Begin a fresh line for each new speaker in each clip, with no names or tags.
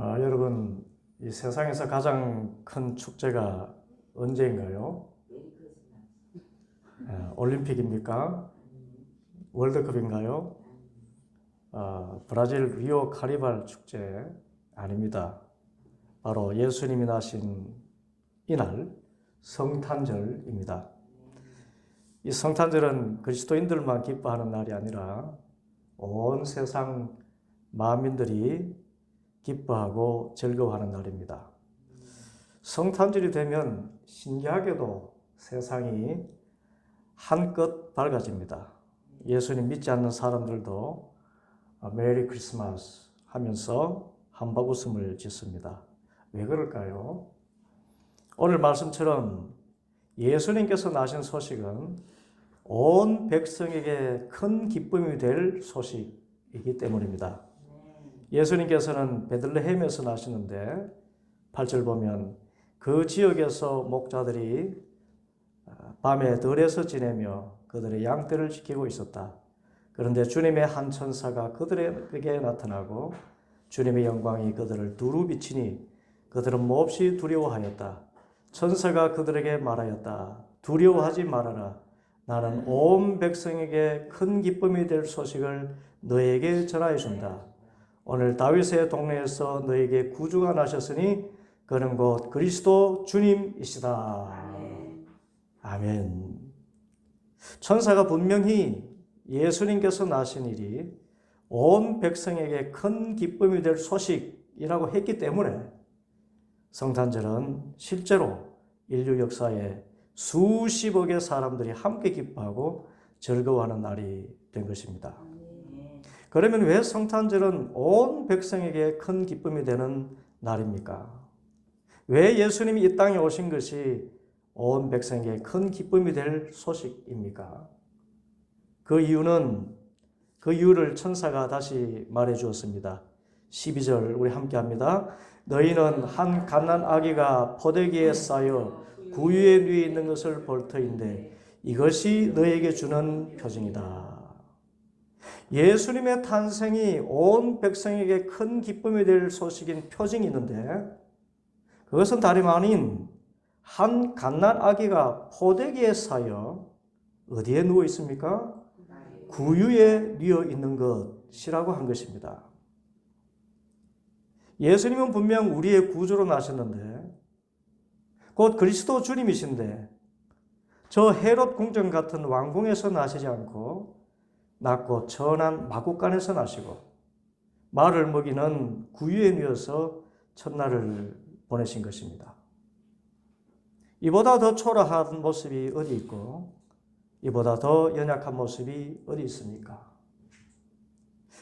여러분, 이 세상에서 가장 큰 축제가 언제인가요? 올림픽입니까? 월드컵인가요? 브라질 리오 카니발 축제 아닙니다. 바로 예수님이 나신 이날 성탄절입니다. 이 성탄절은 그리스도인들만 기뻐하는 날이 아니라 온 세상 만민들이 기뻐하고 즐거워하는 날입니다. 성탄절이 되면 신기하게도 세상이 한껏 밝아집니다. 예수님 믿지 않는 사람들도 메리 크리스마스 하면서 한바구음을 짓습니다. 왜 그럴까요? 오늘 말씀처럼 예수님께서 나신 소식은 온 백성에게 큰 기쁨이 될 소식이기 때문입니다. 예수님께서는 베들레헴에서 나시는데 8절 보면 그 지역에서 목자들이 밤에 들에서 지내며 그들의 양떼를 지키고 있었다. 그런데 주님의 한 천사가 그들에게 나타나고 주님의 영광이 그들을 두루 비치니 그들은 몹시 두려워하였다. 천사가 그들에게 말하였다. 두려워하지 말아라. 나는 온 백성에게 큰 기쁨이 될 소식을 너에게 전하여 준다. 오늘 다윗의 동네에서 너에게 구주가 나셨으니 그는 곧 그리스도 주님이시다. 아멘. 천사가 분명히 예수님께서 나신 일이 온 백성에게 큰 기쁨이 될 소식이라고 했기 때문에 성탄절은 실제로 인류 역사에 수십억의 사람들이 함께 기뻐하고 즐거워하는 날이 된 것입니다. 그러면 왜 성탄절은 온 백성에게 큰 기쁨이 되는 날입니까? 왜 예수님이 이 땅에 오신 것이 온 백성에게 큰 기쁨이 될 소식입니까? 그 이유를 천사가 다시 말해 주었습니다. 12절 우리 함께 합니다. 너희는 한 갓난 아기가 포대기에 쌓여 구유에 누워 있는 것을 볼 터인데 이것이 너에게 주는 표징이다. 예수님의 탄생이 온 백성에게 큰 기쁨이 될 소식인 표징이 있는데 그것은 다름 아닌 한 갓난 아기가 포대기에 쌓여 어디에 누워 있습니까? 구유에 누워 있는 것이라고 한 것입니다. 예수님은 분명 우리의 구주로 나셨는데 곧 그리스도 주님이신데 저 헤롯 궁정 같은 왕궁에서 나시지 않고 낮고 천한 마국간에서 나시고 말을 먹이는 구유에 누워서 첫날을 보내신 것입니다. 이보다 더 초라한 모습이 어디 있고 이보다 더 연약한 모습이 어디 있습니까?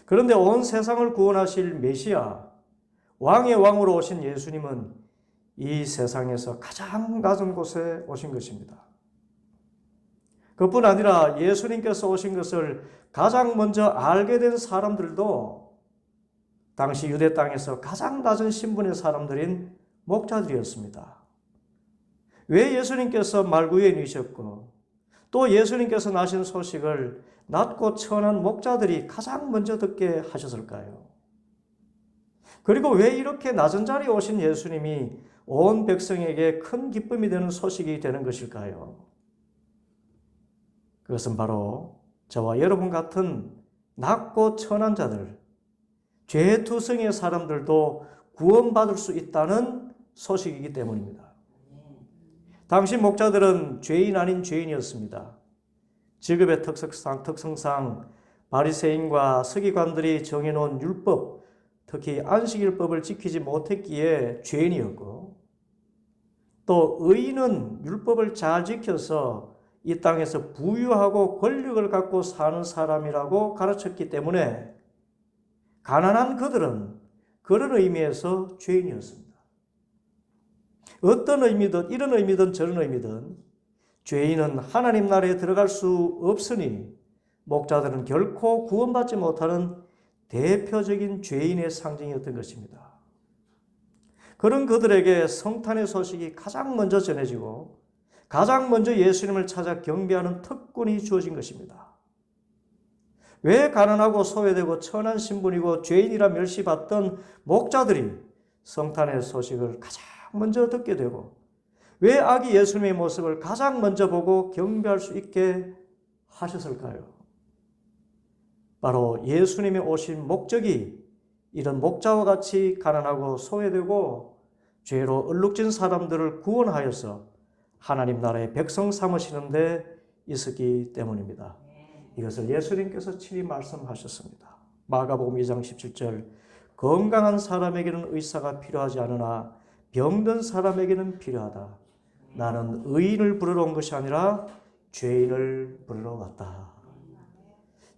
그런데 온 세상을 구원하실 메시아, 왕의 왕으로 오신 예수님은 이 세상에서 가장 낮은 곳에 오신 것입니다. 그뿐 아니라 예수님께서 오신 것을 가장 먼저 알게 된 사람들도 당시 유대 땅에서 가장 낮은 신분의 사람들인 목자들이었습니다. 왜 예수님께서 말구유에 누우셨고 또 예수님께서 나신 소식을 낮고 천한 목자들이 가장 먼저 듣게 하셨을까요? 그리고 왜 이렇게 낮은 자리에 오신 예수님이 온 백성에게 큰 기쁨이 되는 소식이 되는 것일까요? 그것은 바로 저와 여러분 같은 낮고 천한 자들, 죄투성의 사람들도 구원받을 수 있다는 소식이기 때문입니다. 당시 목자들은 죄인 아닌 죄인이었습니다. 직업의 특성상 바리새인과 서기관들이 정해놓은 율법, 특히 안식일법을 지키지 못했기에 죄인이었고 또 의인은 율법을 잘 지켜서 이 땅에서 부유하고 권력을 갖고 사는 사람이라고 가르쳤기 때문에 가난한 그들은 그런 의미에서 죄인이었습니다. 어떤 의미든 이런 의미든 저런 의미든 죄인은 하나님 나라에 들어갈 수 없으니 목자들은 결코 구원받지 못하는 대표적인 죄인의 상징이었던 것입니다. 그런 그들에게 성탄의 소식이 가장 먼저 전해지고 가장 먼저 예수님을 찾아 경배하는 특권이 주어진 것입니다. 왜 가난하고 소외되고 천한 신분이고 죄인이라 멸시받던 목자들이 성탄의 소식을 가장 먼저 듣게 되고 왜 아기 예수님의 모습을 가장 먼저 보고 경배할 수 있게 하셨을까요? 바로 예수님의 오신 목적이 이런 목자와 같이 가난하고 소외되고 죄로 얼룩진 사람들을 구원하여서 하나님 나라의 백성 삼으시는 데 있었기 때문입니다. 이것을 예수님께서 친히 말씀하셨습니다. 마가복음 2장 17절 건강한 사람에게는 의사가 필요하지 않으나 병든 사람에게는 필요하다. 나는 의인을 부르러 온 것이 아니라 죄인을 부르러 왔다.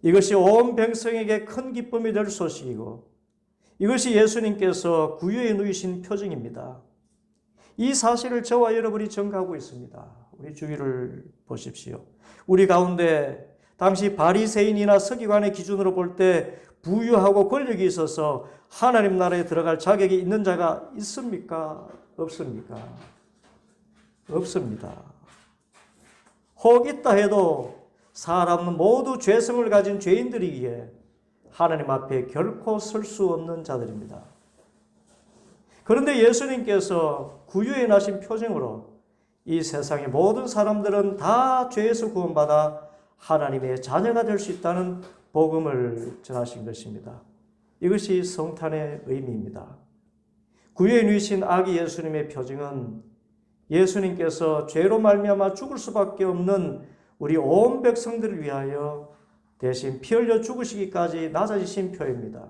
이것이 온 백성에게 큰 기쁨이 될 소식이고 이것이 예수님께서 구유에 누이신 표징입니다. 이 사실을 저와 여러분이 전가하고 있습니다. 우리 주위를 보십시오. 우리 가운데 당시 바리새인이나 서기관의 기준으로 볼 때 부유하고 권력이 있어서 하나님 나라에 들어갈 자격이 있는 자가 있습니까? 없습니까? 없습니다. 혹 있다 해도 사람은 모두 죄성을 가진 죄인들이기에 하나님 앞에 결코 설 수 없는 자들입니다. 그런데 예수님께서 구유에 나신 표징으로 이 세상의 모든 사람들은 다 죄에서 구원받아 하나님의 자녀가 될 수 있다는 복음을 전하신 것입니다. 이것이 성탄의 의미입니다. 구유에 누이신 아기 예수님의 표징은 예수님께서 죄로 말미암아 죽을 수밖에 없는 우리 온 백성들을 위하여 대신 피 흘려 죽으시기까지 낮아지신 표입니다.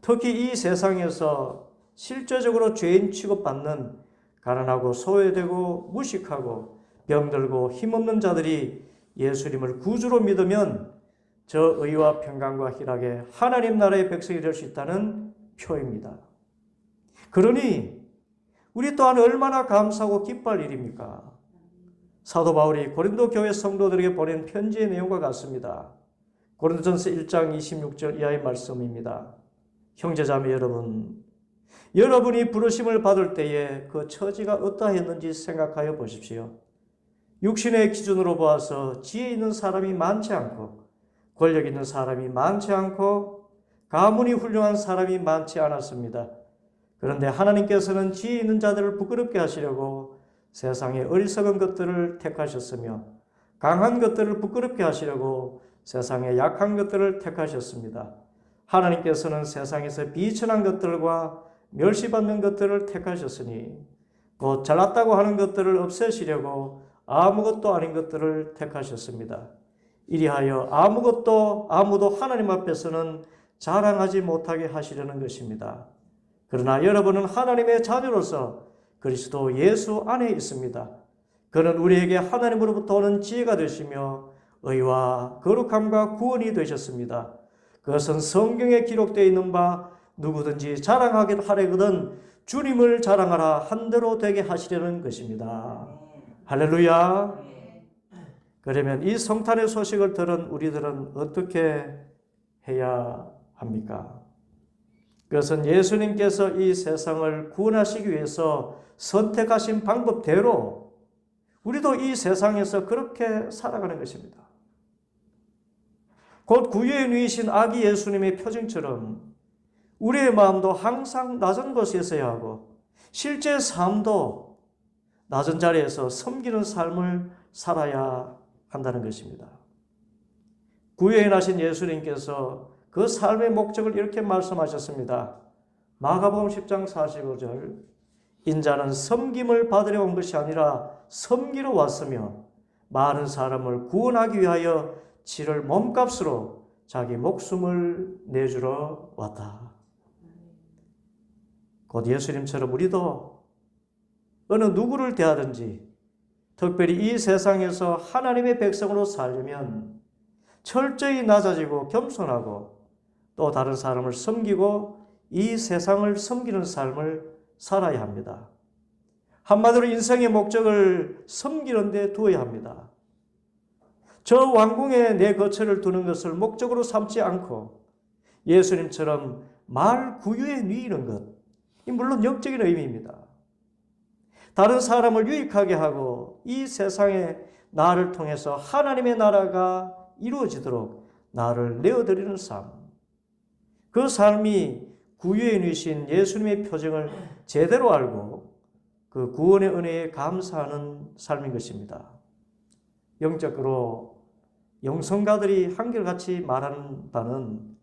특히 이 세상에서 실제적으로 죄인 취급받는 가난하고 소외되고 무식하고 병들고 힘없는 자들이 예수님을 구주로 믿으면 저 의와 평강과 희락에 하나님 나라의 백성이 될 수 있다는 표입니다. 그러니 우리 또한 얼마나 감사하고 기뻐할 일입니까? 사도 바울이 고린도 교회 성도들에게 보낸 편지의 내용과 같습니다. 고린도전서 1장 26절 이하의 말씀입니다. 형제자매 여러분, 여러분이 부르심을 받을 때에 그 처지가 어떠했는지 생각하여 보십시오. 육신의 기준으로 보아서 지혜 있는 사람이 많지 않고 권력 있는 사람이 많지 않고 가문이 훌륭한 사람이 많지 않았습니다. 그런데 하나님께서는 지혜 있는 자들을 부끄럽게 하시려고 세상의 어리석은 것들을 택하셨으며 강한 것들을 부끄럽게 하시려고 세상의 약한 것들을 택하셨습니다. 하나님께서는 세상에서 비천한 것들과 멸시받는 것들을 택하셨으니 곧 잘났다고 하는 것들을 없애시려고 아무것도 아닌 것들을 택하셨습니다. 이리하여 아무도 하나님 앞에서는 자랑하지 못하게 하시려는 것입니다. 그러나 여러분은 하나님의 자녀로서 그리스도 예수 안에 있습니다. 그는 우리에게 하나님으로부터 오는 지혜가 되시며 의와 거룩함과 구원이 되셨습니다. 그것은 성경에 기록되어 있는 바 누구든지 자랑하게 하려거든 주님을 자랑하라 한대로 되게 하시려는 것입니다. 할렐루야. 그러면 이 성탄의 소식을 들은 우리들은 어떻게 해야 합니까? 그것은 예수님께서 이 세상을 구원하시기 위해서 선택하신 방법대로 우리도 이 세상에서 그렇게 살아가는 것입니다. 곧 구유에 누이신 아기 예수님의 표징처럼 우리의 마음도 항상 낮은 곳에 있어야 하고 실제 삶도 낮은 자리에서 섬기는 삶을 살아야 한다는 것입니다. 구유에 나신 예수님께서 그 삶의 목적을 이렇게 말씀하셨습니다. 마가복음 10장 45절 인자는 섬김을 받으려 온 것이 아니라 섬기러 왔으며 많은 사람을 구원하기 위하여 치를 몸값으로 자기 목숨을 내주러 왔다. 곧 예수님처럼 우리도 어느 누구를 대하든지 특별히 이 세상에서 하나님의 백성으로 살려면 철저히 낮아지고 겸손하고 또 다른 사람을 섬기고 이 세상을 섬기는 삶을 살아야 합니다. 한마디로 인생의 목적을 섬기는 데 두어야 합니다. 저 왕궁에 내 거처를 두는 것을 목적으로 삼지 않고 예수님처럼 말 구유에 누이는 것, 이 물론 영적인 의미입니다. 다른 사람을 유익하게 하고 이 세상에 나를 통해서 하나님의 나라가 이루어지도록 나를 내어드리는 삶, 그 삶이 구유인이신 예수님의 표정을 제대로 알고 그 구원의 은혜에 감사하는 삶인 것입니다. 영적으로 영성가들이 한결같이 말하는 바는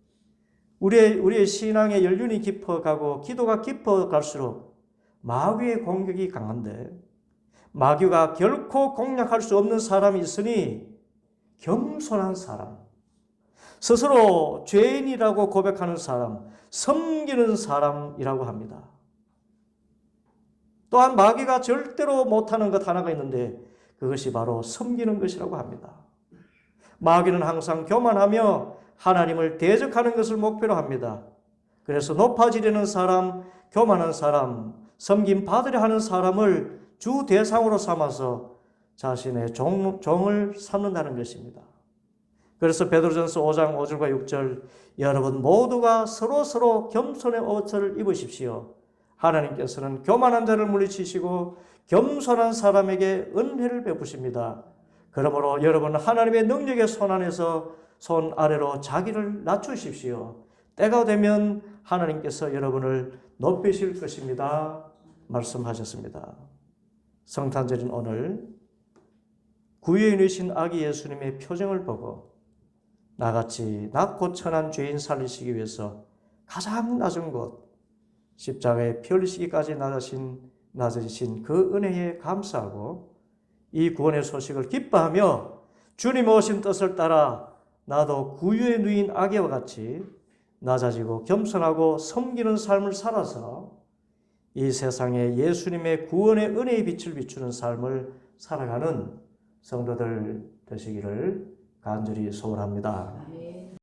우리의 신앙의 연륜이 깊어가고 기도가 깊어갈수록 마귀의 공격이 강한데 마귀가 결코 공략할 수 없는 사람이 있으니 겸손한 사람, 스스로 죄인이라고 고백하는 사람, 섬기는 사람이라고 합니다. 또한 마귀가 절대로 못하는 것 하나가 있는데 그것이 바로 섬기는 것이라고 합니다. 마귀는 항상 교만하며 하나님을 대적하는 것을 목표로 합니다. 그래서 높아지려는 사람, 교만한 사람, 섬김 받으려 하는 사람을 주 대상으로 삼아서 자신의 종을 삼는다는 것입니다. 그래서 베드로전서 5장 5절과 6절 여러분 모두가 서로 겸손의 옷을 입으십시오. 하나님께서는 교만한 자를 물리치시고 겸손한 사람에게 은혜를 베푸십니다. 그러므로 여러분 하나님의 능력의 손 안에서 손 아래로 자기를 낮추십시오. 때가 되면 하나님께서 여러분을 높이실 것입니다. 말씀하셨습니다. 성탄절인 오늘 구유인이신 아기 예수님의 표정을 보고 나같이 낮고 천한 죄인 살리시기 위해서 가장 낮은 곳 십자가에 피 흘리시기까지 낮으신 그 은혜에 감사하고 이 구원의 소식을 기뻐하며 주님 오신 뜻을 따라 나도 구유에 누인 아기와 같이 낮아지고 겸손하고 섬기는 삶을 살아서 이 세상에 예수님의 구원의 은혜의 빛을 비추는 삶을 살아가는 성도들 되시기를 간절히 소원합니다.